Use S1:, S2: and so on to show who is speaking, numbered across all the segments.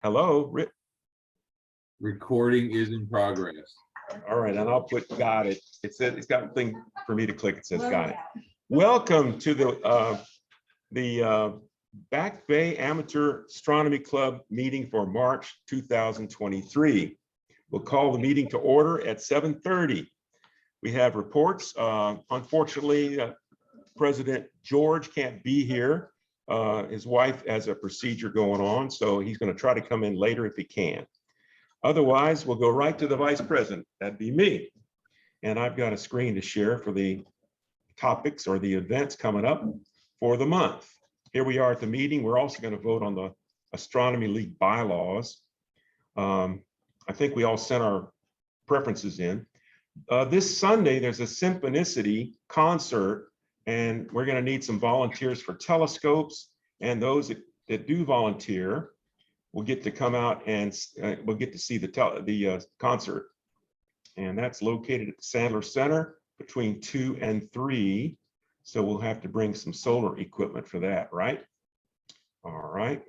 S1: Hello,
S2: Recording is in progress.
S1: all right, and I'll put got it. It said it's got a thing for me to click. It says got it. Welcome to the Back Bay Amateur Astronomy Club meeting for March 2023. We'll call the meeting to order at 7:30. We have reports. Unfortunately, President George can't be here. His wife has a procedure going on, so he's going to try to come in later if he can. Otherwise, we'll go right to the vice president. That'd be me. And I've got a screen to share for the topics or the events coming up for the month. Here we are at the meeting. We're also going to vote on the Astronomy League bylaws. I think we all sent our preferences in. This Sunday, there's a Symphonicity concert, and we're going to need some volunteers for telescopes, and those that do volunteer will get to come out and we'll get to see the concert. And that's located at the Sandler Center between 2 and 3. So we'll have to bring some solar equipment for that, right? All right.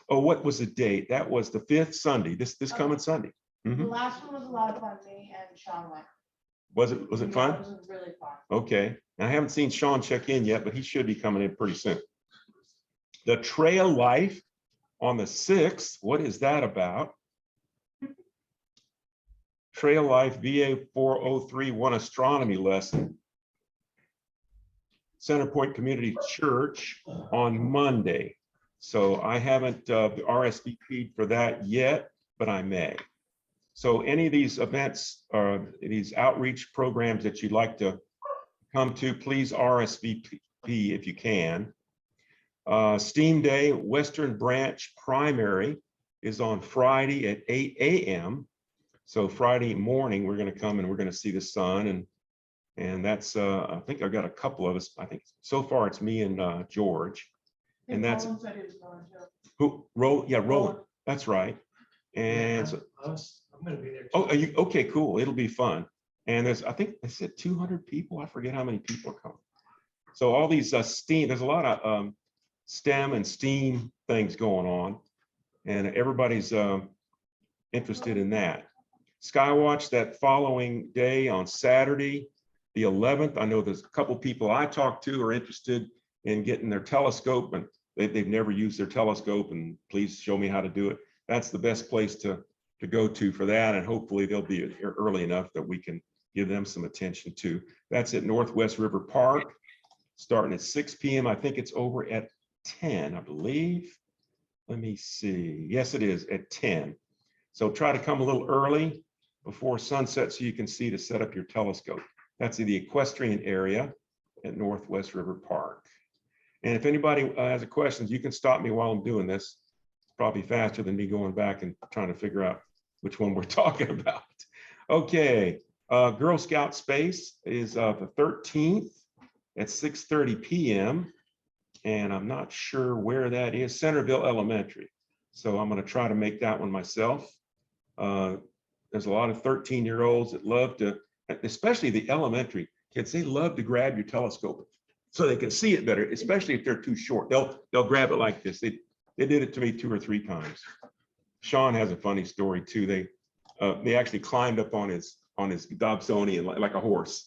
S1: Oh, what was the date? That was the 5th Sunday, this coming Sunday.
S3: The last one was a lot of fun. Me and Sean went.
S1: Was it fun?
S3: It was really fun.
S1: Okay. I haven't seen Sean check in yet, but he should be coming in pretty soon. The Trail Life on the 6th. What is that about? Trail Life VA 403 astronomy lesson. Centerpoint Community Church on Monday. So I haven't RSVP'd for that yet, but I may. So any of these events, these outreach programs that you'd like to come to, please RSVP if you can. STEAM Day, Western Branch Primary is on Friday at 8 a.m. So Friday morning, we're going to come and we're going to see the sun. And that's, I think I've got a couple of us. I think so far it's me and George. And that's who, Roland. That's right. And so,
S4: I'm going to be there.
S1: oh, are you okay? Cool. It'll be fun. And there's, I think I said 200 people. I forget how many people are coming. So all these STEAM, there's a lot of STEM and STEAM things going on, and everybody's interested in that. Skywatch that following day on Saturday, the 11th. I know there's a couple people I talked to are interested in getting their telescope, and they've never used their telescope, and please show me how to do it. That's the best place to go to for that, and hopefully they'll be here early enough that we can give them some attention too. That's at Northwest River Park, starting at 6 p.m. I think it's over at 10, I believe. Let me see. Yes, it is at 10. So try to come a little early before sunset so you can see to set up your telescope. That's in the equestrian area at Northwest River Park. And if anybody has a question, you can stop me while I'm doing this. It's probably faster than me going back and trying to figure out which one we're talking about. Okay, Girl Scout Space is the 13th at 6:30 p.m. And I'm not sure where that is, Centerville Elementary. So I'm going to try to make that one myself. There's a lot of 13-year-olds that love to, especially the elementary kids, they love to grab your telescope so they can see it better, especially if they're too short. They'll grab it like this. They did it to me 2 or 3 times. Sean has a funny story too. They actually climbed up on his Dobsonian like a horse.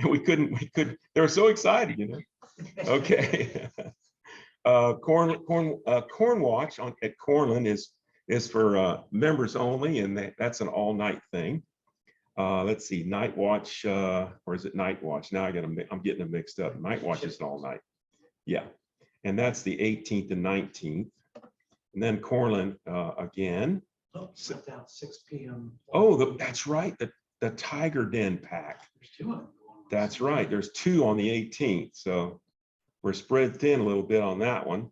S1: And we couldn't, they were so excited, you know. Okay. Corn Watch at Cornland is for members only, and that's an all-night thing. Let's see, Night Watch, or is it Night Watch? Now I'm getting them mixed up. Night Watch is an all-night. Yeah. And that's the 18th and 19th. And then Cornland again.
S4: Oh, 6 p.m.
S1: Oh, that's right. The Tiger Den Pack.
S4: There's 2 of them.
S1: That's right. There's 2 on the 18th. So we're spread thin a little bit on that one.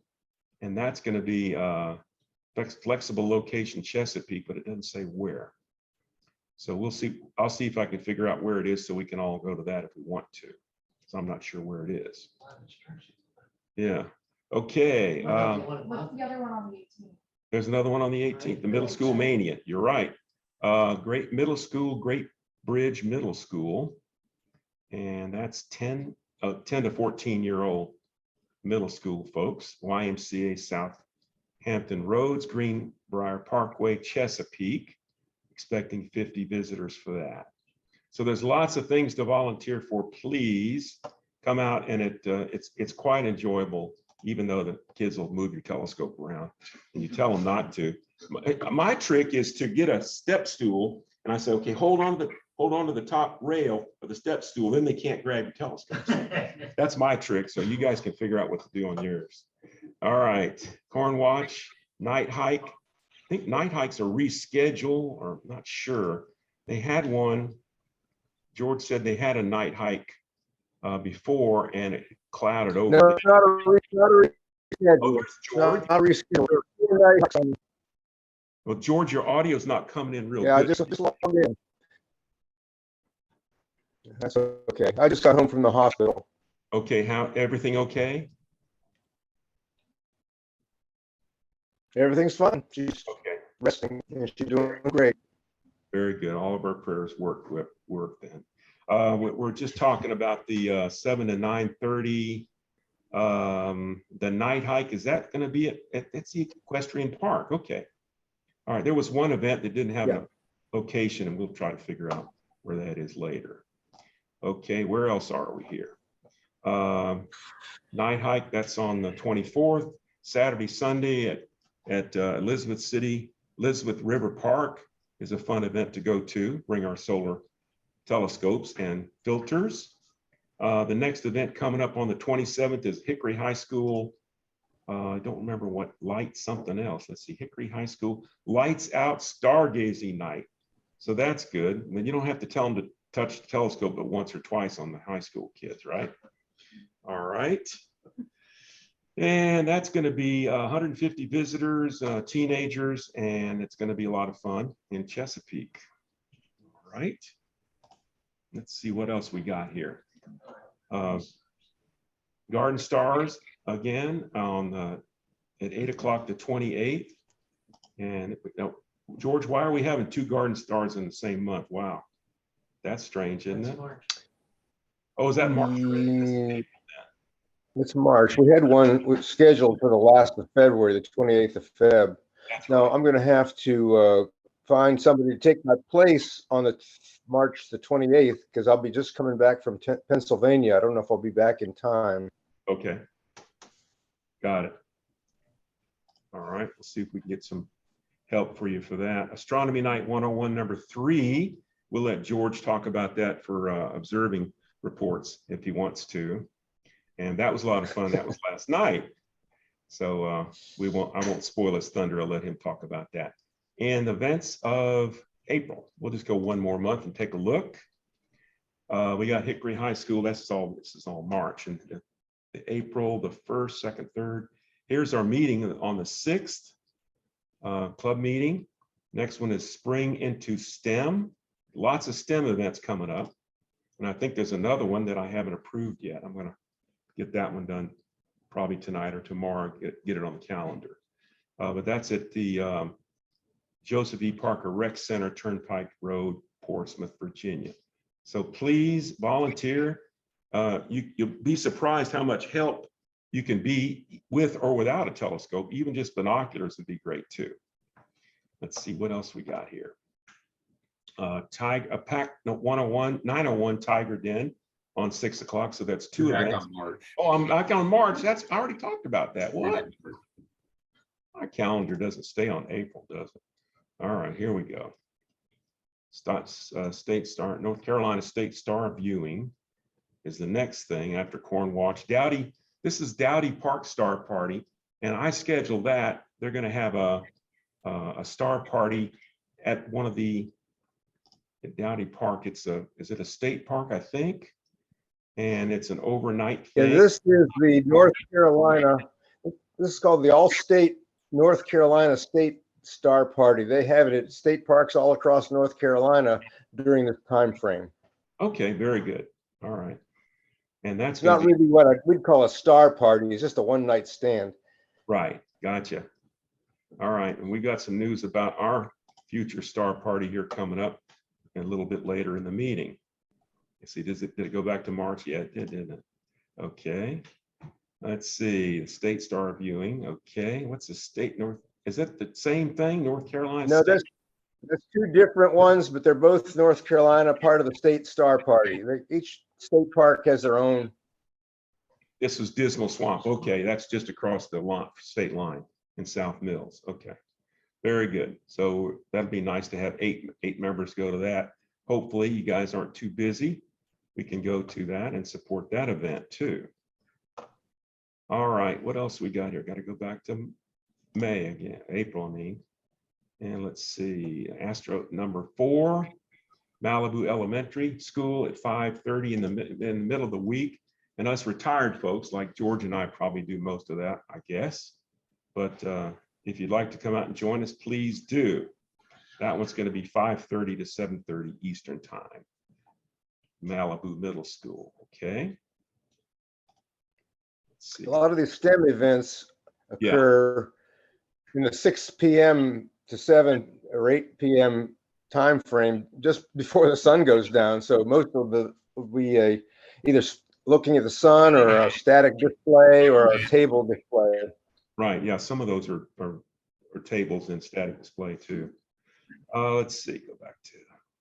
S1: And that's going to be flexible location Chesapeake, but it doesn't say where. So we'll see. I'll see if I can figure out where it is so we can all go to that if we want to. So I'm not sure where it is. Yeah. Okay.
S3: What's the other one on the 18th?
S1: There's another one on the 18th, the Middle School Mania. You're right. Great Bridge Middle School. And that's 10 to 14-year-old middle school folks, YMCA Southampton Roads, Greenbrier Parkway, Chesapeake, expecting 50 visitors for that. So there's lots of things to volunteer for. Please come out, and it's quite enjoyable, even though the kids will move your telescope around and you tell them not to. My trick is to get a step stool, and I say, okay, hold on to the top rail of the step stool, then they can't grab your telescope. That's my trick, so you guys can figure out what to do on yours. All right, Corn Watch, night hike. I think night hikes are rescheduled, or I'm not sure. They had one. George said they had a night hike before, and it clouded over.
S2: No, it's not a reschedule.
S1: Oh, there's George.
S2: Not reschedule.
S1: Well, George, your audio's not coming in real
S2: Yeah,
S1: good.
S2: just logged in. That's okay. I just got home from the hospital.
S1: Okay, how everything okay?
S2: Everything's fine. She's
S1: Okay,
S2: resting and she's doing great.
S1: very good. All of our prayers work then. We're just talking about the 7 to 9:30. The night hike, is that going to be at the equestrian park? Okay. All right. There was one event that didn't have a location, and we'll try to figure out where that is later. Okay, where else are we here? Night hike, that's on the 24th, Saturday, Sunday at Elizabeth River Park is a fun event to go to. Bring our solar telescopes and filters. The next event coming up on the 27th is Hickory High School. I don't remember what light something else. Let's see, Hickory High School Lights Out Stargazing Night. So that's good. I mean, you don't have to tell them to touch the telescope but once or twice on the high school kids, right? All right. And that's going to be 150 visitors, teenagers, and it's going to be a lot of fun in Chesapeake. All right. Let's see what else we got here. Garden Stars again on at 8 o'clock the 28th. And George, why are we having 2 Garden Stars in the same month? Wow, that's strange, isn't it?
S4: March.
S1: Oh, is that March?
S2: It's March. We had one scheduled for the last of February, the 28th of Feb.
S1: That's
S2: Now
S1: right.
S2: I'm going to have to find somebody to take my place on the March the 28th because I'll be just coming back from Pennsylvania. I don't know if I'll be back in time.
S1: Okay, got it. All right, we'll see if we can get some help for you for that. Astronomy Night 101 number 3. We'll let George talk about that for observing reports if he wants to. And that was a lot of fun. That was last night. So I won't spoil his thunder. I'll let him talk about that. And events of April. We'll just go one more month and take a look. We got Hickory High School. This is all March. And April, the 1st, 2nd, 3rd. Here's our meeting on the 6th, club meeting. Next one is Spring into STEM. Lots of STEM events coming up. And I think there's another one that I haven't approved yet. I'm going to get that one done probably tonight or tomorrow, get it on the calendar. But that's at the Joseph E. Parker Rec Center, Turnpike Road, Portsmouth, Virginia. So please volunteer. You'll be surprised how much help you can be with or without a telescope. Even just binoculars would be great too. Let's see what else we got here. PAC 901 Tiger Den on 6 o'clock. So that's 2 events.
S5: On March.
S1: Oh, I'm back on March. I already talked about that. What? My calendar doesn't stay on April, does it? All right, here we go. State Star, North Carolina State Star viewing is the next thing after Corn Watch. Dowdy, this is Dowdy Park Star Party, and I scheduled that. They're going to have a star party at one of the at Dowdy Park. Is it a state park, I think? And it's an overnight thing.
S2: Yeah, this is the North Carolina. This is called the All-State North Carolina State Star Party. They have it at state parks all across North Carolina during this time frame.
S1: Okay, very good. All right. And that's
S2: It's not really what we'd call a star party. It's just a one-night stand.
S1: Right. Gotcha. All right. And we got some news about our future star party here coming up a little bit later in the meeting. Let's see, did it go back to March? Yeah, it did, didn't it? Okay. Let's see, the State Star viewing. Okay, what's the state north? Is that the same thing, North Carolina?
S2: No,
S1: State?
S2: that's two different ones, but they're both North Carolina, part of the State Star Party. Each state park has their own.
S1: This was Dismal Swamp. Okay, that's just across the state line in South Mills. Okay, very good. So that'd be nice to have eight members go to that. Hopefully you guys aren't too busy. We can go to that and support that event too. All right, what else we got here? Got to go back to May again, April, I mean. And let's see, Astro number 4, Malibu Elementary School at 5:30 in the middle of the week. And us retired folks like George and I probably do most of that, I guess. But if you'd like to come out and join us, please do. That one's going to be 5:30 to 7:30 Eastern Time. Malibu Middle School, okay? Let's see.
S2: A lot of these STEM events occur in the 6 p.m. to 7 or 8 p.m. time frame just before the sun goes down. So most of the we either looking at the sun or a static display or a table display.
S1: Right, yeah, some of those are tables and static display too. Let's see, go back to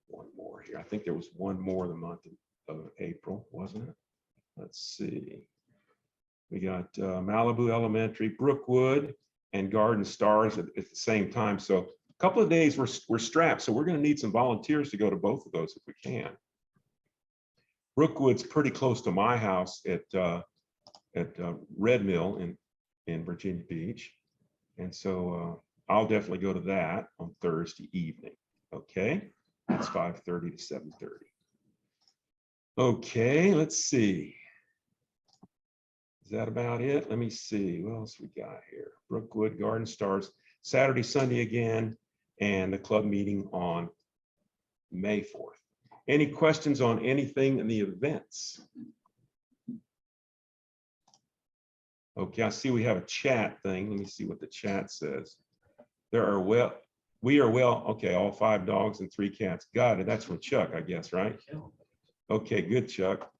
S1: one more here. I think there was one more the month of April, wasn't it? Let's see. We got Malibu Elementary, Brookwood, and Garden Stars at the same time. So a couple of days we're strapped, so we're going to need some volunteers to go to both of those if we can. Brookwood's pretty close to my house at Red Mill in Virginia Beach, and so I'll definitely go to that on Thursday evening. Okay, that's 5:30 to 7:30. Okay, let's see. Is that about it? Let me see. What else we got here? Brookwood, Garden Stars, Saturday, Sunday again, and the club meeting on May 4th. Any questions on anything in the events? Okay, I see we have a chat thing. Let me see what the chat says. We are well, okay, all 5 dogs and 3 cats. Got it. That's from Chuck, I guess, right? Okay, good, Chuck.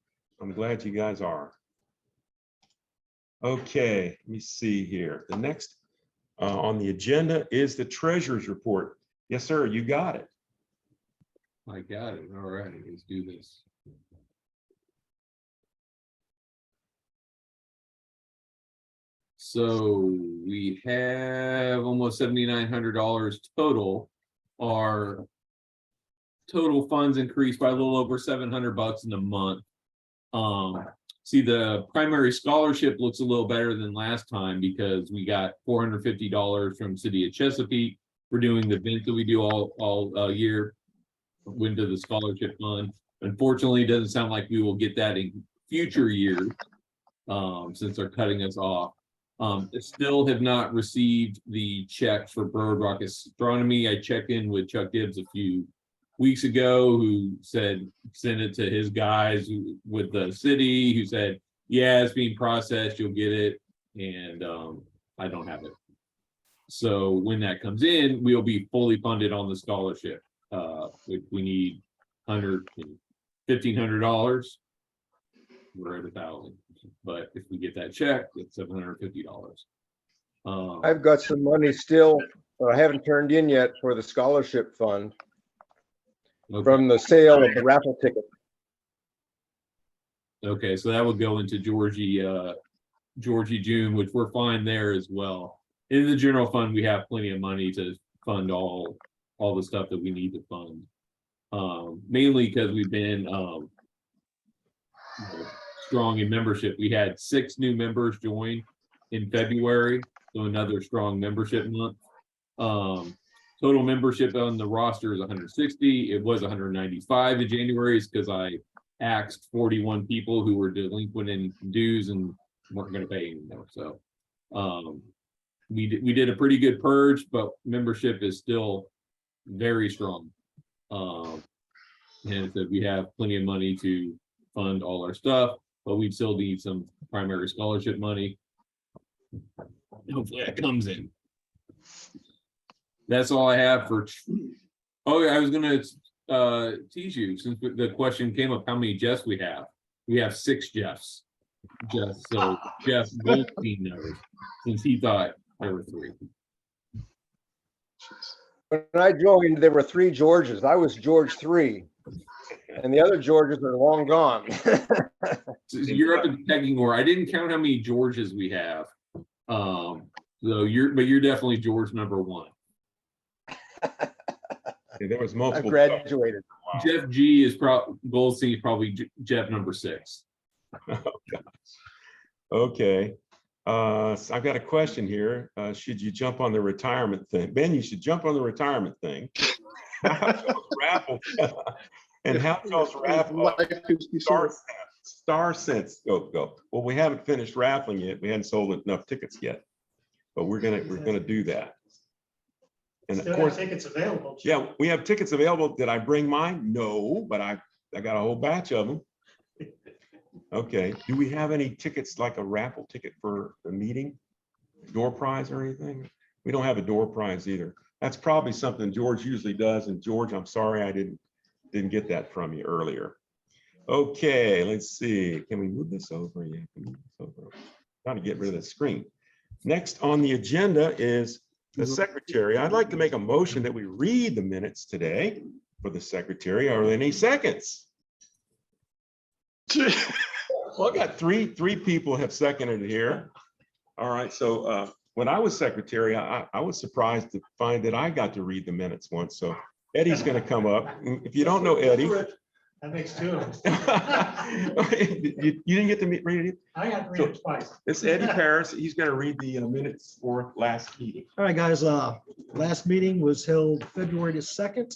S1: I'm glad you guys are. Okay, let me see here. The next on the agenda is the treasurer's report. Yes, sir, you got it.
S5: I got it. All right, let's do this. So we have almost $7,900 total. Our total funds increased by a little over $700 in a month. See, the primary scholarship looks a little better than last time because we got $450 from City of Chesapeake for doing the event that we do all year. Went to the scholarship fund. Unfortunately, it doesn't sound like we will get that in future years since they're cutting us off. Still have not received the check for Bird Rock Astronomy. I checked in with Chuck Gibbs a few weeks ago, who said send it to his guys with the city, who said, yeah, it's being processed, you'll get it. And I don't have it. So when that comes in, we'll be fully funded on the scholarship. We need $1,500. We're at $1,000, but if we get that check, it's $750.
S2: I've got some money still that I haven't turned in yet for the scholarship fund from the sale of the raffle ticket.
S5: Okay, so that would go into Georgie June, which we're fine there as well. In the general fund, we have plenty of money to fund all the stuff that we need to fund. Mainly because we've been strong in membership. We had 6 new members join in February, so another strong membership month. Total membership on the roster is 160. It was 195 in January because I asked 41 people who were delinquent in dues and weren't going to pay anymore. So we did a pretty good purge, but membership is still very strong. And so we have plenty of money to fund all our stuff, but we still need some primary scholarship money. Hopefully that comes in. That's all I have for. Oh, I was going to tease you since the question came up how many Jeffs we have. We have 6 Jeffs. Just so Jeff Goldstein knows, since he thought there were 3.
S2: When I joined, there were 3 Georges. I was George 3, and the other Georges are long gone.
S5: So you're up at the pecking order. I didn't count how many Georges we have. So you're definitely George number 1.
S1: Yeah, there was
S2: I
S1: multiple.
S2: graduated.
S1: Wow.
S5: Jeff G is Goldstein is probably Jeff number 6.
S1: Oh, gosh. Okay. So I've got a question here. Should you jump on the retirement thing? Ben, you should jump on the retirement thing. Raffle. And how goes raffle? Star Sense go. Well, we haven't finished raffling yet. We hadn't sold enough tickets yet, but we're gonna do that. And of
S4: Still have
S1: course,
S4: tickets available.
S1: yeah, we have tickets available. Did I bring mine? No, but I got a whole batch of them. Okay. Do we have any tickets, like a raffle ticket for the meeting? Door prize or anything? We don't have a door prize either. That's probably something George usually does. And George, I'm sorry I didn't get that from you earlier. Okay, let's see. Can we move this over? Yeah, can we move this over? Trying to get rid of the screen. Next on the agenda is the secretary. I'd like to make a motion that we read the minutes today for the secretary. Are there any seconds? Well, I got three people have seconded it here. All right, so when I was secretary, I was surprised to find that I got to read the minutes once. So Eddie's going to come up. If you don't know Eddie,
S4: That makes 2 of them.
S1: you didn't get to read it.
S4: I got to read it twice.
S1: It's Eddie Paris. He's going to read the minutes for last meeting.
S6: All right, guys, last meeting was held February the 2nd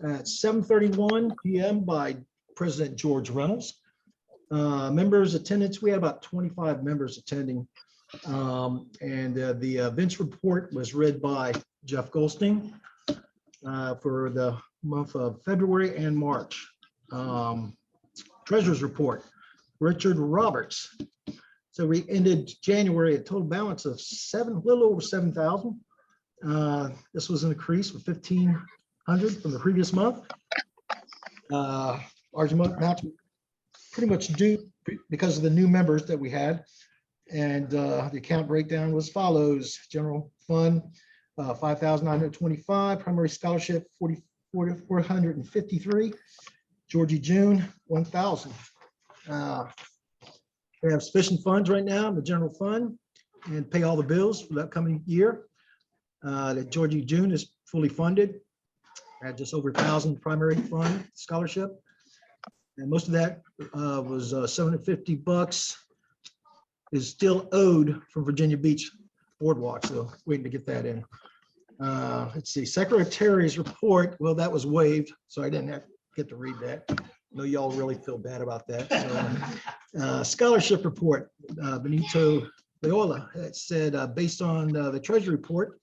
S6: at 7:31 p.m. by President George Reynolds. Members attendance, we had about 25 members attending. The events report was read by Jeff Goldstein for the month of February and March. Treasurer's report, Richard Roberts. So we ended January at total balance of little over 7,000. This was an increase of 1,500 from the previous month. Large amount pretty much due because of the new members that we had. And the account breakdown was follows: general fund, 5,925, primary scholarship, 4,453, Georgie June, 1,000. We have sufficient funds right now in the general fund and pay all the bills for the upcoming year. The Georgie June is fully funded at just over 1,000 primary fund scholarship. And most of that was $750 is still owed from Virginia Beach Boardwalk, so waiting to get that in. Let's see, Secretary's report, well, that was waived, so I didn't get to read that. I know y'all really feel bad about that. So, scholarship report, Benito Loyola, it said based on the Treasury report,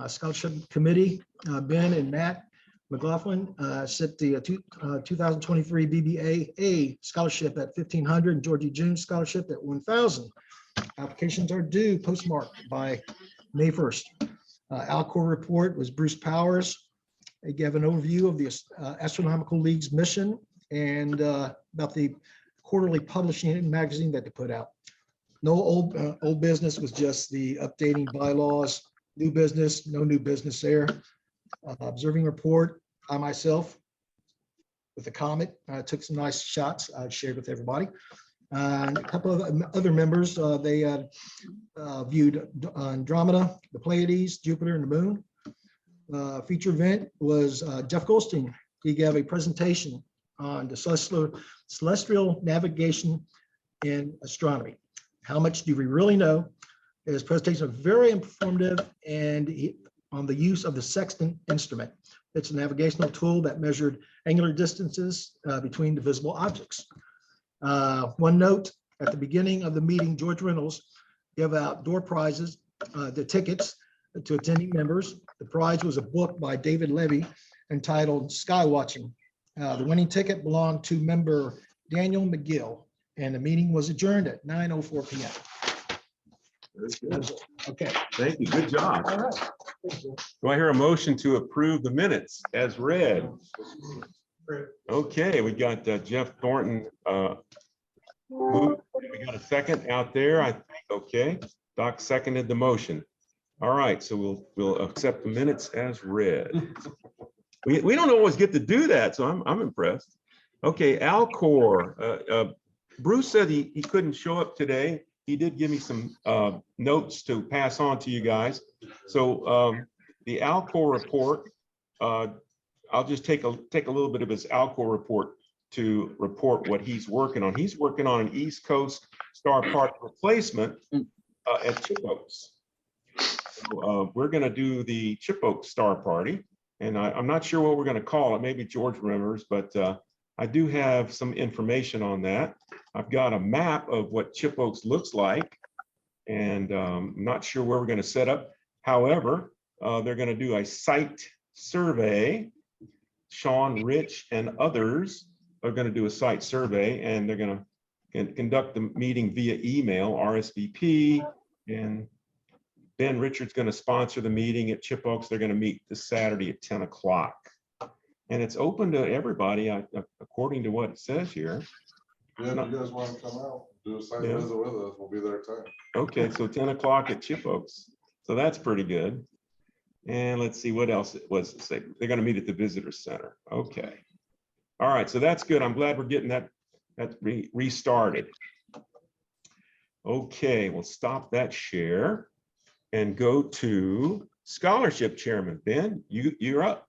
S6: scholarship committee, Ben and Matt McLaughlin set the 2023 BBAA scholarship at 1,500 and Georgie June scholarship at 1,000. Applications are due postmarked by May 1st. Alcor report was Bruce Powers. He gave an overview of the Astronomical League's mission and about the quarterly publishing magazine that they put out. No old business, was just the updating bylaws. New business, no new business there. Observing report, I myself with the comet took some nice shots I shared with everybody. And a couple of other members, they viewed Andromeda, the Pleiades, Jupiter, and the Moon. Feature event was Jeff Goldstein. He gave a presentation on the celestial navigation in astronomy. How much do we really know? His presentation was very informative and on the use of the sextant instrument. It's a navigational tool that measured angular distances between the visible objects. One note, at the beginning of the meeting, George Reynolds gave out door prizes, the tickets to attending members. The prize was a book by David Levy entitled Sky Watching. The winning ticket belonged to member Daniel McGill, and the meeting was adjourned at 9:04 p.m. Okay.
S1: Thank you. Good job.
S6: All right.
S1: Do I hear a motion to approve the minutes as read? Okay, we got Jeff Thornton Moved. We got a second out there, I think. Okay, Doc seconded the motion. All right, so we'll accept the minutes as read. We don't always get to do that, so I'm impressed. Okay, Alcor. Bruce said he couldn't show up today. He did give me some notes to pass on to you guys. So the Alcor report, I'll just take a little bit of his Alcor report to report what he's working on. He's working on an East Coast Star Park replacement at Chip Oaks. So, we're going to do the Chip Oaks Star Party, and I'm not sure what we're going to call it. Maybe George remembers, but I do have some information on that. I've got a map of what Chip Oaks looks like, and I'm not sure where we're going to set up. However, they're going to do a site survey. Sean, Rich, and others are going to do a site survey, and they're going to conduct the meeting via email, RSVP, and Ben Richards going to sponsor the meeting at Chip Oaks. They're going to meet this Saturday at 10 o'clock. And it's open to everybody, according to what it says here.
S7: Yeah, if you guys want to come out, do a site
S1: Yeah.
S7: visit with us, we'll be there at 10.
S1: Okay, so 10 o'clock at Chip Oaks. So that's pretty good. And let's see what else it was to say. They're going to meet at the visitor center. Okay. All right, so that's good. I'm glad we're getting that restarted. Okay, we'll stop that share and go to scholarship chairman. Ben, you're up.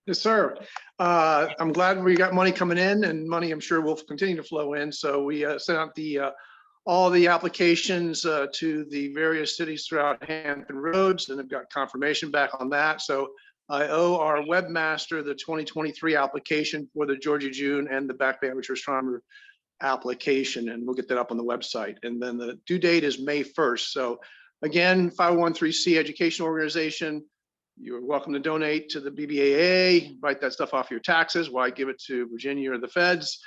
S8: Yes, sir. I'm glad we got money coming in, and money I'm sure will continue to flow in. So we sent out all the applications to the various cities throughout Hampton Roads, and have got confirmation back on that. So I owe our webmaster the 2023 application for the Georgia June and the Back Bay Amateur Astronomer application, and we'll get that up on the website. And then the due date is May 1st. So again, 501(c) education organization. You're welcome to donate to the BBAA, write that stuff off your taxes. Why give it to Virginia or the feds?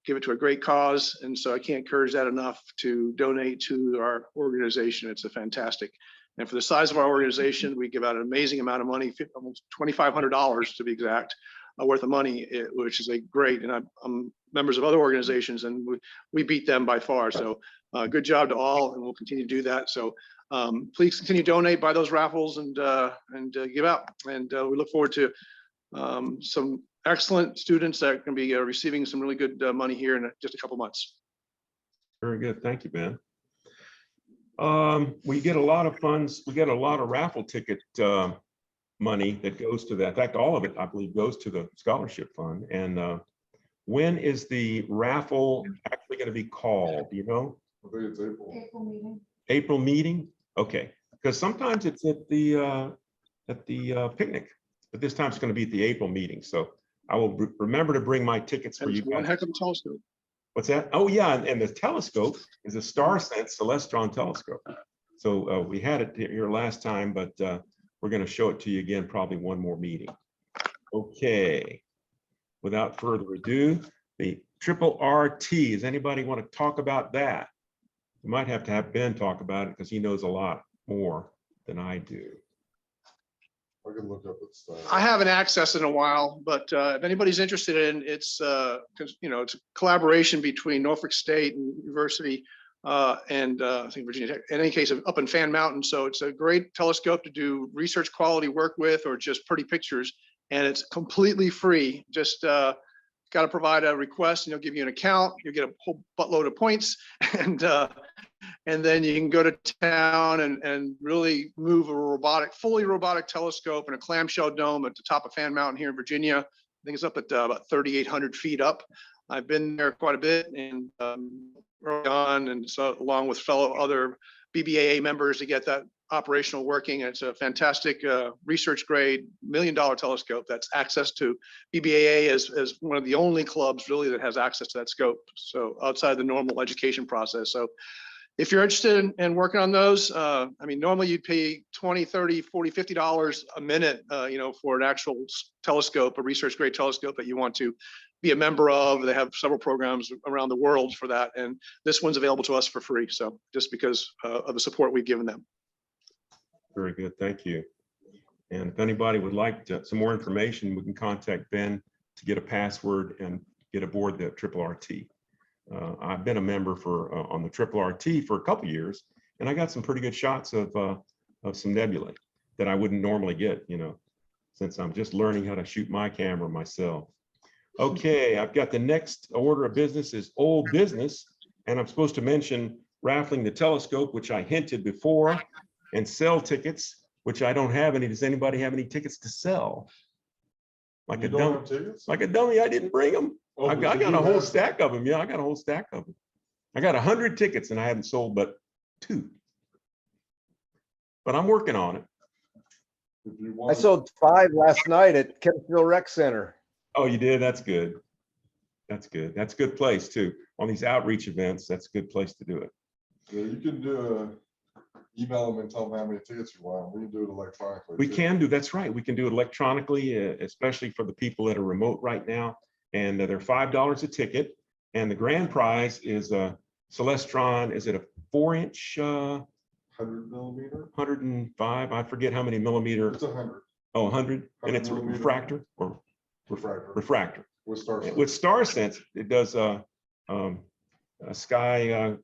S8: Give it to a great cause. And so I can't encourage that enough to donate to our organization. It's a fantastic. And for the size of our organization, we give out an amazing amount of money, almost $2,500 to be exact, worth of money, which is a great, and I'm members of other organizations, and we beat them by far. So good job to all, and we'll continue to do that. So please continue to donate, buy those raffles, and give out. And we look forward to some excellent students that can be receiving some really good money here in just a couple months.
S1: Very good. Thank you, Ben. We get a lot of funds. We get a lot of raffle ticket money that goes to that. In fact, all of it, I believe, goes to the scholarship fund. And when is the raffle actually going to be called? Do you know?
S7: I think it's April.
S3: April meeting.
S1: April meeting? Okay, because sometimes it's at the picnic, but this time it's going to be at the April meeting. So I will remember to bring my tickets for you
S8: One
S1: guys.
S8: heck of a telescope.
S1: What's that? Oh yeah, and the telescope is a StarSense Celestron telescope. So we had it here last time, but we're going to show it to you again, probably one more meeting. Okay. Without further ado, the triple RT. Does anybody want to talk about that? You might have to have Ben talk about it because he knows a lot more than I do.
S7: I can look up its stuff.
S8: I haven't accessed in a while, but if anybody's interested in it's it's a collaboration between Norfolk State and University and I think Virginia Tech. In any case, up in Fan Mountain, so it's a great telescope to do research quality work with, or just pretty pictures, and it's completely free. Just got to provide a request, and they'll give you an account. You'll get a whole buttload of points, and then you can go to town and really move a fully robotic telescope and a clamshell dome at the top of Fan Mountain here in Virginia. I think it's up at about 3,800 feet up. I've been there quite a bit, and early on, and so along with fellow other BBAA members to get that operational working. And it's a fantastic research grade $1 million telescope that's access to BBAA as one of the only clubs really that has access to that scope. So outside the normal education process. So if you're interested in working on those, I mean, normally you'd pay $20, $30, $40, $50 a minute, for an actual telescope, a research grade telescope that you want to be a member of. They have several programs around the world for that. And this one's available to us for free. So just because of the support we've given them.
S1: Very good. Thank you. And if anybody would like some more information, we can contact Ben to get a password and get aboard the triple RT. I've been a member for on the Triple RT for a couple years, and I got some pretty good shots of some nebulae that I wouldn't normally get, since I'm just learning how to shoot my camera myself. Okay, I've got the next order of business is old business, and I'm supposed to mention raffling the telescope, which I hinted before, and sell tickets, which I don't have any. Does anybody have any tickets to sell? Like
S7: You
S1: a
S7: don't
S1: dummy,
S7: have tickets?
S1: like a dummy, I didn't bring them.
S7: Oh,
S1: I
S7: but
S1: got
S7: you
S1: a
S7: do
S1: whole
S7: have
S1: stack of them. Yeah, I got a whole stack of them. I got 100 tickets and I haven't sold but 2. But I'm working on it.
S7: If you
S2: I
S7: want,
S2: sold 5 last night at Kentville Rec Center.
S1: Oh, you did? That's good. That's good. That's a good place too. On these outreach events, that's a good place to do it.
S7: yeah, you can do email them and tell them how many tickets you want. We can do it electronically.
S1: We
S7: too.
S1: can do, that's right. We can do it electronically, especially for the people that are remote right now. And they're $5 a ticket. And the grand prize is a Celestron. Is it a 4-inch,
S7: 100 millimeter?
S1: 105? I forget how many millimeter.
S7: It's 100
S1: Oh, 100. And it's a
S7: 100 millimeter.
S1: refractor or
S7: refractor
S1: refractor.
S7: with star.
S1: With Star Sense, it does a sky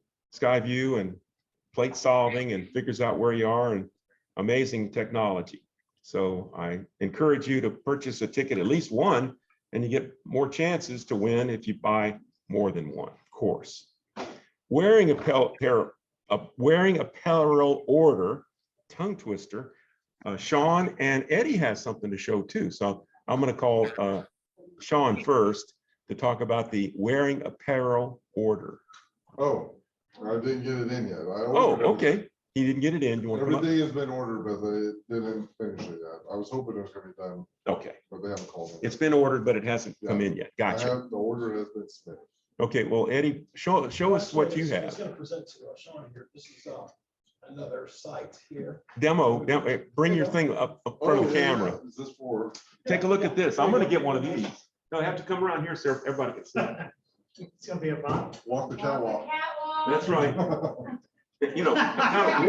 S1: view and plate solving and figures out where you are, and amazing technology. So I encourage you to purchase a ticket, at least one, and you get more chances to win if you buy more than one, of course. Wearing apparel order, tongue twister. Sean and Eddie has something to show too. So I'm going to call Sean first to talk about the wearing apparel order.
S7: Oh, I didn't get it in yet.
S1: Oh, okay. He didn't get it in. You want to come up?
S7: Everything has been ordered, but they didn't finish it yet. I was hoping it was gonna be done,
S1: Okay.
S7: but they haven't called me.
S1: It's been ordered, but it hasn't come in yet. Gotcha.
S7: The order has been submitted.
S1: Okay, well, Eddie, show us what you
S6: He's
S1: have.
S6: gonna present to Sean here. This is another site here.
S1: Demo, bring your thing up in front of the
S7: yeah,
S1: camera.
S7: yeah. Is this for?
S1: Take a look at this. I'm gonna get one of these. No, I have to come around here so everybody can see.
S4: It's gonna be a bomb.
S7: Walk the catwalk.
S1: That's right. You know, kind of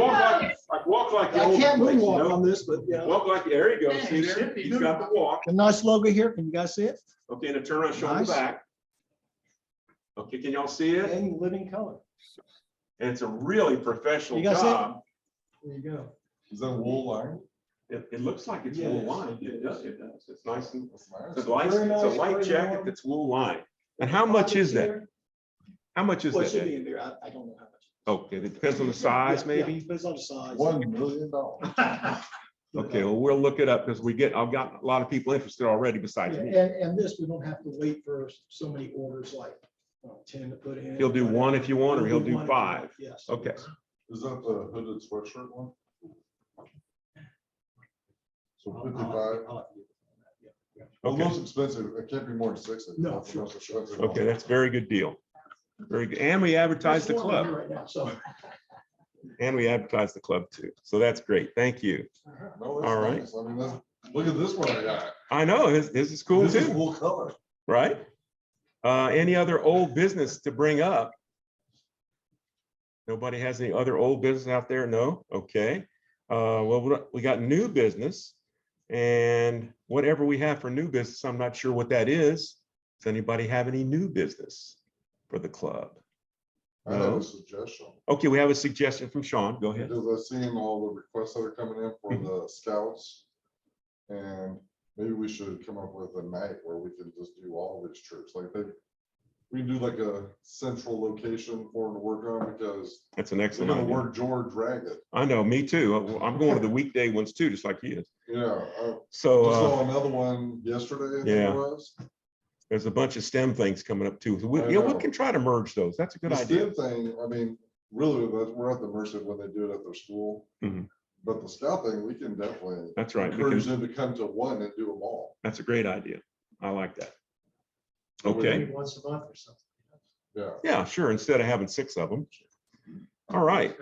S1: walk like the
S6: I
S1: old
S6: can't
S1: place, you
S6: moonwalk
S1: know?
S6: on this, but yeah.
S1: Walk like, there you go.
S4: Yeah,
S1: See
S4: you
S1: there?
S4: should be.
S1: He's got the walk.
S6: A nice logo here. Can you guys see it?
S1: Okay, and a turn around, show the
S6: Nice.
S1: back. Okay, can y'all see it?
S6: And living color.
S1: And it's a really professional
S6: You guys see it?
S1: job.
S6: There you go.
S7: Is that wool line?
S1: It looks like it's
S6: Yeah,
S1: wool
S6: it is.
S1: lined. It does. It's nice and
S7: That's nice.
S1: it's a light,
S6: Very
S1: it's a
S6: nice,
S1: light
S6: very
S1: jacket
S6: warm.
S1: that's wool lined. And how much is that?
S6: Here.
S1: How much is
S6: Well, it should
S1: that?
S6: be in there. I don't know how much.
S1: Okay, it depends on the size,
S6: Yeah, yeah,
S1: maybe.
S6: depends on the size.
S7: $1 million.
S1: Okay, well, we'll look it up because I've got a lot of people interested already besides
S6: Yeah,
S1: me.
S6: and this, we don't have to wait for so many orders like 10 to put in.
S1: He'll do one if you want, or he'll do
S6: one if you want,
S1: 5.
S6: Yes.
S1: Okay.
S7: Is that the hooded sweatshirt one? So
S6: I'll-
S7: 55.
S6: I'll have to get on that, yeah, yeah.
S7: Well,
S1: Okay.
S7: most expensive, it can't be more than 60.
S6: No,
S7: That's the
S6: sure.
S7: most expensive
S1: Okay,
S7: one.
S1: that's a very good deal. Very good. And we advertise the
S6: It's warm in
S1: club.
S6: here right now, so.
S1: And we advertise the club too. So that's great. Thank you.
S7: No, that's
S1: All right.
S7: nice. I mean, look at this one I got.
S1: I know, his is cool
S7: This is
S1: too,
S7: cool color.
S1: right? Any other old business to bring up? Nobody has any other old business out there? No? Okay. Well, we got new business, and whatever we have for new business, I'm not sure what that is. Does anybody have any new business for the club?
S7: I have
S1: No?
S7: a suggestion.
S1: Okay, we have a suggestion from Sean. Go ahead.
S7: Because I've seen all the requests that are coming in for
S1: Mhm.
S7: the scouts. And maybe we should come up with a night where we can just do all of these trips. Like we can do like a central location for them to work on, because
S1: That's an
S7: they're
S1: excellent
S7: gonna
S1: idea.
S7: work George Ragged.
S1: I know, me too. I'm going to the weekday ones too, just like he is.
S7: Yeah.
S1: So
S7: Just saw another one yesterday, I think
S1: yeah.
S7: it was.
S1: there's a bunch of STEM things coming up too. So we,
S7: I
S1: yeah, we
S7: know.
S1: can try to merge those. That's a good
S7: The
S1: idea.
S7: STEM thing, I mean, really, we're at the mercy of when they do it at their school.
S1: Mhm.
S7: But the scout thing, we can definitely
S1: That's right.
S7: encourage
S1: Because
S7: them to come to one and do them all.
S1: that's a great idea. I like that.
S7: That way
S1: Okay.
S4: Maybe once a month or something.
S7: Yeah.
S1: Yeah, sure. Instead of having 6 of them. All right.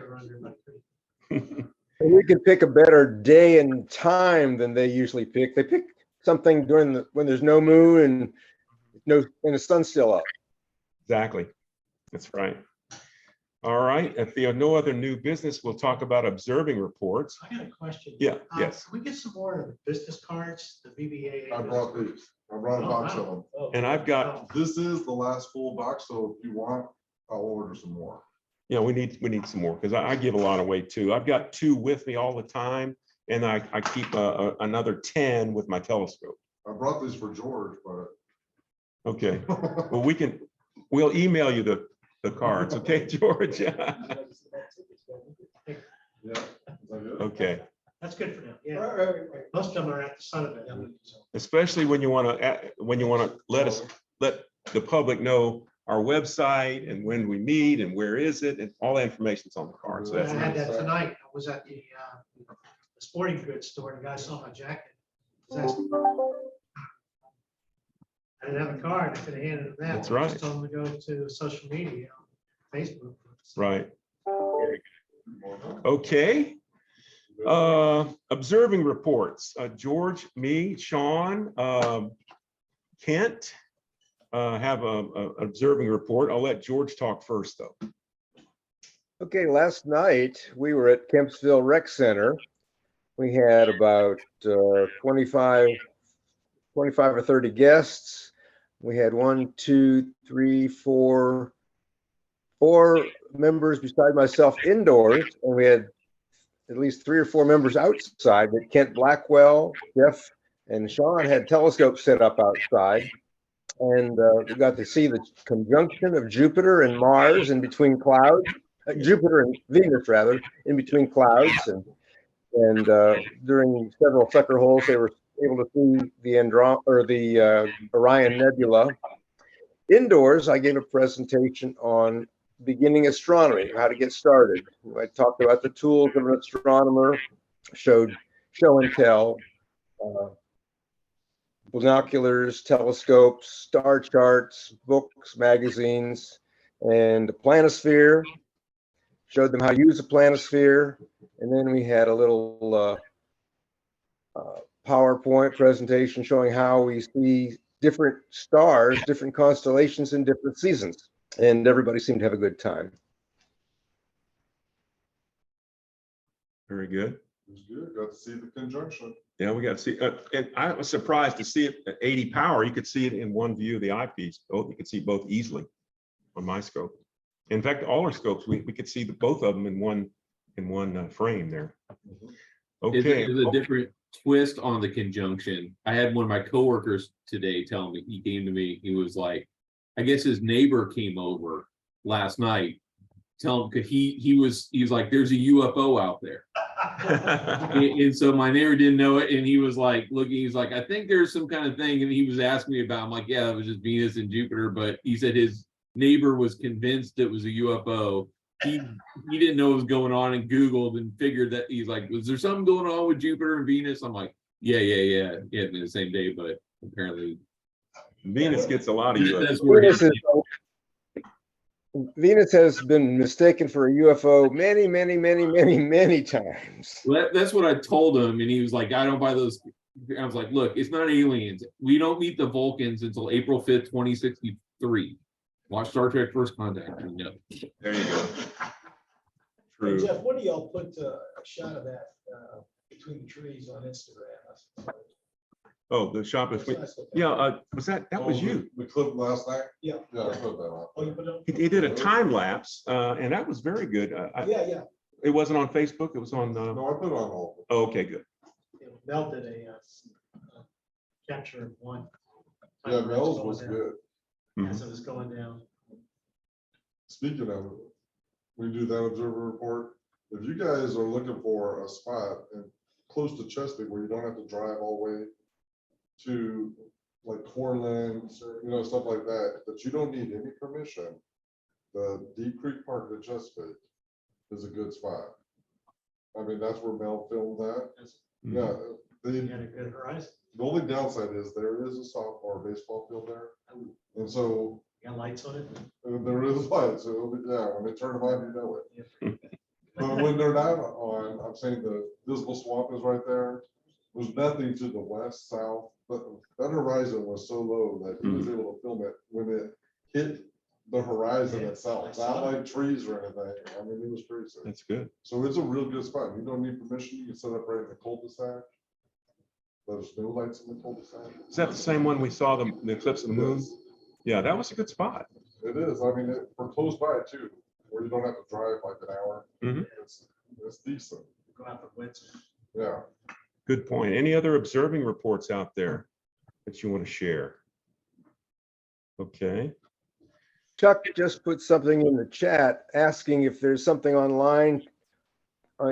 S2: And we can pick a better day and time than they usually pick. They pick something when there's no moon and the sun's still up.
S1: Exactly. That's right. All right. If there are no other new business, we'll talk about observing reports.
S4: I got a question.
S1: Yeah, yes.
S4: Can we get some more of the business cards, the BBAA?
S7: I brought these. I brought a box of them.
S1: And I've got,
S7: This is the last full box, so if you want, I'll order some more.
S1: Yeah, we need some more, because I give a lot away too. I've got 2 with me all the time, and I keep another 10 with my telescope.
S7: I brought these for George, but.
S1: Okay, well, we'll email you the cards, okay, George?
S7: Yeah. Is that good?
S1: Okay,
S4: That's good for now.
S6: Right,
S4: Yeah.
S6: right, right.
S4: Most of them are at the sun of it.
S1: especially when you want to let the public know our website and when we meet and where is it, and all the information's on the card. So
S4: I
S1: that's
S4: had
S1: nice.
S4: that tonight. I was at the sporting goods store. The guy saw my jacket. I was asking- I didn't have a card. I could have handed him that.
S1: That's
S4: I
S1: right.
S4: just told him to go to social media, Facebook.
S1: Right. Okay. Observing reports, George, me, Sean, Kent, have a observing report. I'll let George talk first, though.
S2: Okay, last night we were at Kempsville Rec Center. We had about 25 or 30 guests. We had 4 members beside myself indoors, and we had at least 3 or 4 members outside. But Kent Blackwell, Jeff, and Sean had telescopes set up outside. And we got to see the conjunction of Jupiter and Mars in between clouds, Jupiter and Venus rather, in between clouds. And during several sucker holes, they were able to see the Orion Nebula. Indoors, I gave a presentation on beginning astronomy, how to get started. I talked about the tools of an astronomer, showed show and tell, binoculars, telescopes, star charts, books, magazines, and the planisphere. Showed them how to use a planisphere. And then we had a little PowerPoint presentation showing how we see different stars, different constellations in different seasons. And everybody seemed to have a good time.
S1: Very good.
S7: It was good. Got to see the conjunction.
S1: Yeah, we got to see, and I was surprised to see it at 80 power. You could see it in one view of the eyepiece. You could see both easily on my scope. In fact, all our scopes, we could see both of them in one frame there. Okay.
S5: There's a different twist on the conjunction. I had one of my coworkers today tell me, he came to me, he was like, I guess his neighbor came over last night. Tell him, because he was like, there's a UFO out there. And so my neighbor didn't know it, and he was like looking, he's like, I think there's some kind of thing, and he was asking me about. I'm like, yeah, it was just Venus and Jupiter, but he said his neighbor was convinced it was a UFO. He didn't know what was going on, and Googled and figured that he's like, was there something going on with Jupiter and Venus? I'm like, yeah, the same day, but apparently
S1: Venus gets a lot of you.
S5: that's where
S2: Venus has been mistaken for a UFO many times.
S5: That's what I told him, and he was like, I don't buy those. I was like, look, it's not aliens. We don't meet the Vulcans until April 5th, 2063. Watch Star Trek First Contact. You know.
S1: There you go.
S6: Hey,
S1: True.
S6: Jeff, what do y'all put a shot of that between the trees on Instagram?
S1: Oh, the shop is, yeah, was that was you?
S7: The clip last night?
S6: Yeah.
S7: Yeah, I put that on.
S6: Oh, you put it on?
S1: He did a time lapse, and that was very good.
S6: Yeah.
S1: It wasn't on Facebook, it was on,
S7: No, I put it on all.
S1: oh, okay, good.
S4: Mel did a capture of one.
S7: Yeah, Mel's was good.
S4: As it was going down.
S7: Speaking of it, we do that observer report. If you guys are looking for a spot and close to Chesapeake where you don't have to drive all the way to like Cortland, stuff like that, that you don't need any permission, the Deep Creek Park at Chesapeake is a good spot. I mean, that's where Mel filmed that. Yeah,
S4: You had a good horizon.
S7: the only downside is there is a softball baseball field there. And so
S4: You got lights on it.
S7: there is lights, so when they turn them on, you know it. But when they're not on, I'm saying the visible swamp is right there. There's nothing to the west, south, but that horizon was so low that he was able to film it when it hit the horizon
S4: Yeah,
S7: itself,
S4: I saw
S7: not like trees or anything. I mean, it was crazy.
S1: That's good.
S7: So it's a real good spot. You don't need permission. You can set up right in the cul-de-sac. There's no lights in the cul-de-sac.
S1: Is that the same one we saw the eclipse of the moon? Yeah, that was a good spot.
S7: It is. I mean, we're close by too, where you don't have to drive like an hour.
S1: Mhm.
S7: It's decent.
S4: Go out for Windsor.
S7: Yeah.
S1: Good point. Any other observing reports out there that you want to share? Okay,
S2: Chuck just put something in the chat asking if there's something online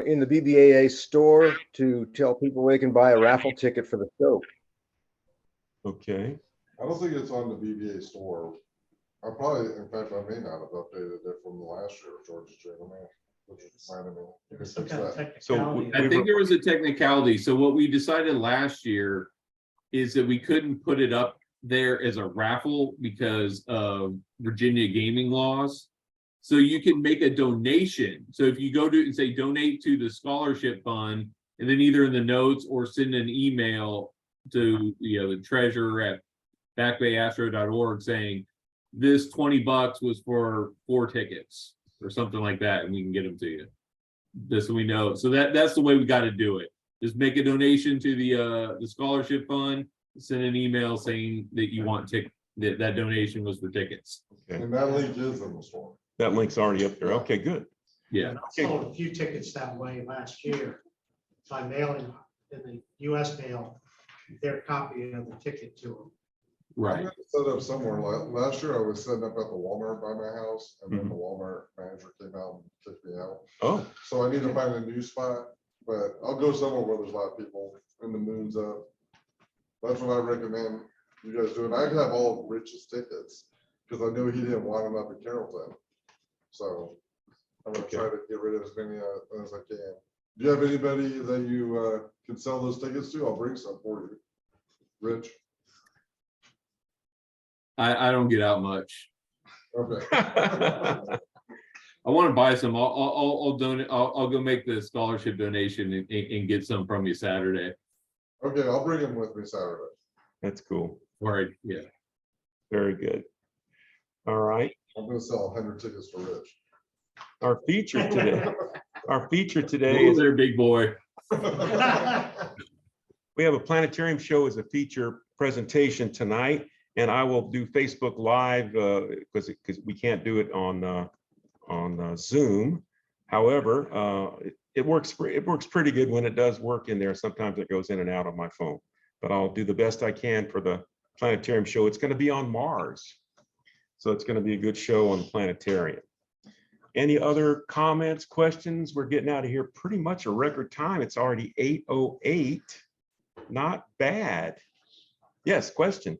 S2: in the BBAA store to tell people they can buy a raffle ticket for the show.
S1: okay.
S7: I don't think it's on the BBA store. I probably, in fact, I may not have updated it from the last year, George's Chairman, which reminded me.
S4: There's some kind of
S1: So
S4: technicality.
S5: I think there was a technicality. So what we decided last year is that we couldn't put it up there as a raffle because of Virginia gaming laws. So you can make a donation. So if you go to and say donate to the scholarship fund, and then either in the notes or send an email to the treasurer at backbayastro.org saying this 20 bucks was for 4 tickets or something like that, and we can get them to you. Just so we know. So that's the way we got to do it. Just make a donation to the scholarship fund, send an email saying that you want that donation was for tickets.
S1: Okay.
S7: And that link is in the store.
S1: That link's already up there. Okay, good.
S5: Yeah.
S4: And I sold a few tickets that way last year by mailing in the US mail their copy of the ticket to them.
S7: I'm
S5: Right.
S7: gonna set up somewhere. Last year I was setting up at the Walmart by my house, and then
S1: Mhm.
S7: the Walmart manager came out and kicked me out.
S1: Oh,
S7: So I need to find a new spot, but I'll go somewhere where there's a lot of people in the moon's up. That's what I recommend you guys do. And I have all of Rich's tickets because I knew he didn't want them up in Carrollton. So I'm gonna try to get rid of as many as I can. Do you have anybody that you can sell those tickets to? I'll bring some for you. Rich?
S5: I don't get out much.
S7: Okay.
S5: I want to buy some. I'll donate. I'll go make the scholarship donation and get some from you Saturday.
S7: Okay, I'll bring him with me Saturday.
S1: that's cool.
S5: All right. Yeah.
S1: Very good. All right.
S7: I'm gonna sell 100 tickets to Rich.
S1: Our feature today,
S5: Hey,
S1: is
S5: there, big boy.
S1: we have a planetarium show as a feature presentation tonight, and I will do Facebook Live because we can't do it on Zoom. However, it works pretty good when it does work in there. Sometimes it goes in and out on my phone, but I'll do the best I can for the planetarium show. It's going to be on Mars, so it's going to be a good show on the planetarium. Any other comments, questions? We're getting out of here pretty much a record time. It's already 8:08. Not bad. Yes, question.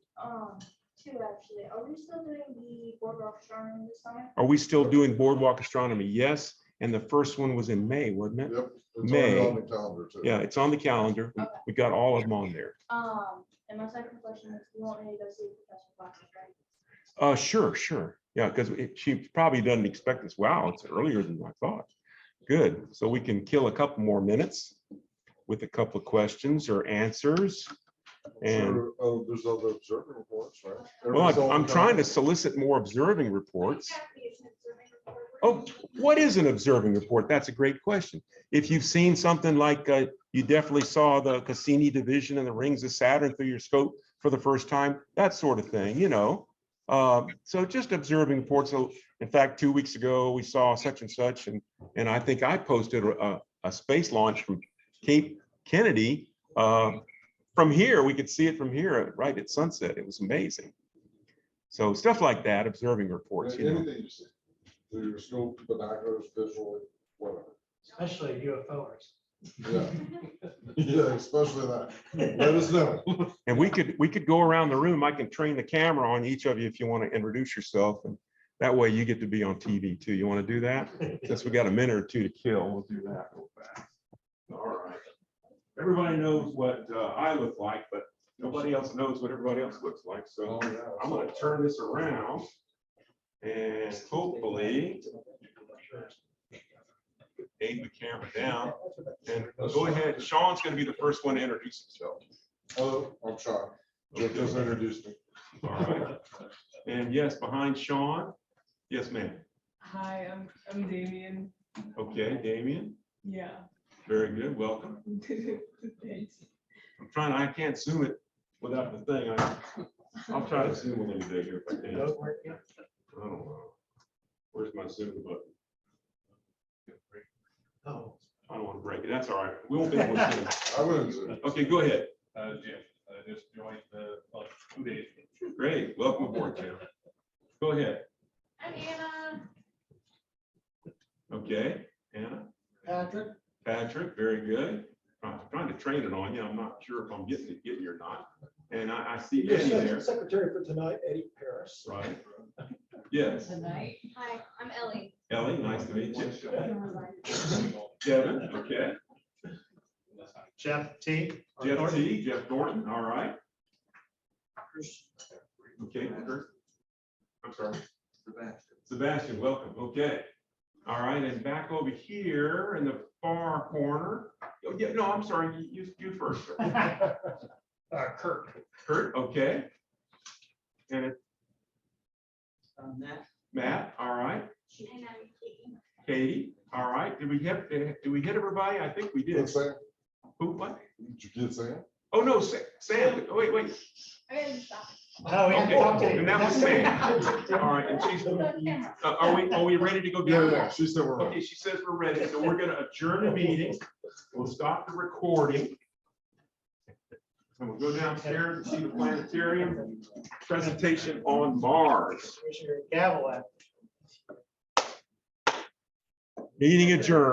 S3: Two actually. Are we still doing the boardwalk astronomy this summer?
S1: Are we still doing boardwalk astronomy? Yes. And the first one was in May, wasn't it?
S7: Yep. It's
S1: May.
S7: already on the calendar too.
S1: Yeah, it's on the calendar. We got all of them on there.
S3: And my second question is, do you want me to go see Professor Flax, right?
S1: Sure. Yeah, because she probably doesn't expect this. Wow, it's earlier than I thought. Good. So we can kill a couple more minutes with a couple of questions or answers. And
S7: Sure. Oh, there's other observing reports, right?
S1: well,
S7: Everybody's
S1: I'm
S7: on the
S1: trying to
S7: calendar.
S1: solicit more observing reports. Oh, what is an observing report? That's a great question. If you've seen something like you definitely saw the Cassini division and the rings of Saturn through your scope for the first time, that sort of thing, you know. So just observing reports. So in fact, 2 weeks ago, we saw such and such, and I think I posted a space launch from Cape Kennedy. From here, we could see it from here, right at sunset. It was amazing. So stuff like that, observing reports, you know.
S7: Anything you see, through your scope, binoculars, visually, whatever.
S4: Especially UFOs.
S7: Yeah. Yeah, especially that. Let us know.
S1: And we could go around the room. I can train the camera on each of you if you want to introduce yourself, and that way you get to be on TV too. You want to do that? Since we got a minute or two to kill, we'll do that real fast. All right. Everybody knows what I look like, but nobody else knows what everybody else looks like. So
S7: Oh, yeah.
S1: I'm going to turn this around, and hopefully aim the camera down. And go ahead. Sean's going to be the first one to introduce himself.
S7: Oh, I'm shocked. Jeff just introduced me.
S1: All right. And yes, behind Sean. Yes, ma'am.
S9: Hi, I'm Damien.
S1: Okay, Damien.
S9: Yeah.
S1: Very good. Welcome.
S9: Thanks.
S1: I can't zoom it without the thing. I'll try to zoom a little bit here if I can. I don't know. Where's my Zoom button?
S4: Oh,
S1: I don't want to break it. That's all right. We won't be able to see.
S7: I wouldn't say.
S1: Okay, go ahead.
S10: Jim, I just joined like 2 days ago.
S1: Great. Welcome aboard, Jim. Go ahead.
S3: I'm Anna.
S1: Okay, Anna,
S6: Patrick.
S1: Patrick, very good. I'm trying to train it on you. I'm not sure if I'm getting you or not. And I see Eddie there.
S6: Secretary for tonight, Eddie Paris.
S1: Right. Yes.
S9: Tonight.
S3: Hi, I'm Ellie.
S1: Ellie, nice to meet you. Kevin, okay.
S4: Jeff T.
S1: Jeff T, Jeff Thornton, all right. Okay, Kurt. I'm sorry. Sebastian, welcome. Okay. All right, and back over here in the far corner. Oh, yeah, no, I'm sorry. You first. Sir.
S6: Kurt.
S1: Kurt, okay. And it's
S6: Matt.
S1: Matt, all right.
S3: And I'm Katie.
S1: Katie, all right. Did we hit everybody? I think we did.
S7: Good, Sam?
S1: Who, what?
S7: Did you get Sam?
S1: Oh, no, Sam. Oh, wait.
S3: I gotta stop.
S4: Oh, we
S1: Okay,
S4: talked to you.
S1: and that was Sam. All right, and she's, are we ready to go down?
S7: Yeah, she said we're
S1: Okay, she says we're ready, so we're gonna adjourn the meeting. We'll stop the recording. And we'll go downstairs and see the planetarium presentation on Mars.
S4: Where's your gavel at?
S1: Meeting adjourned.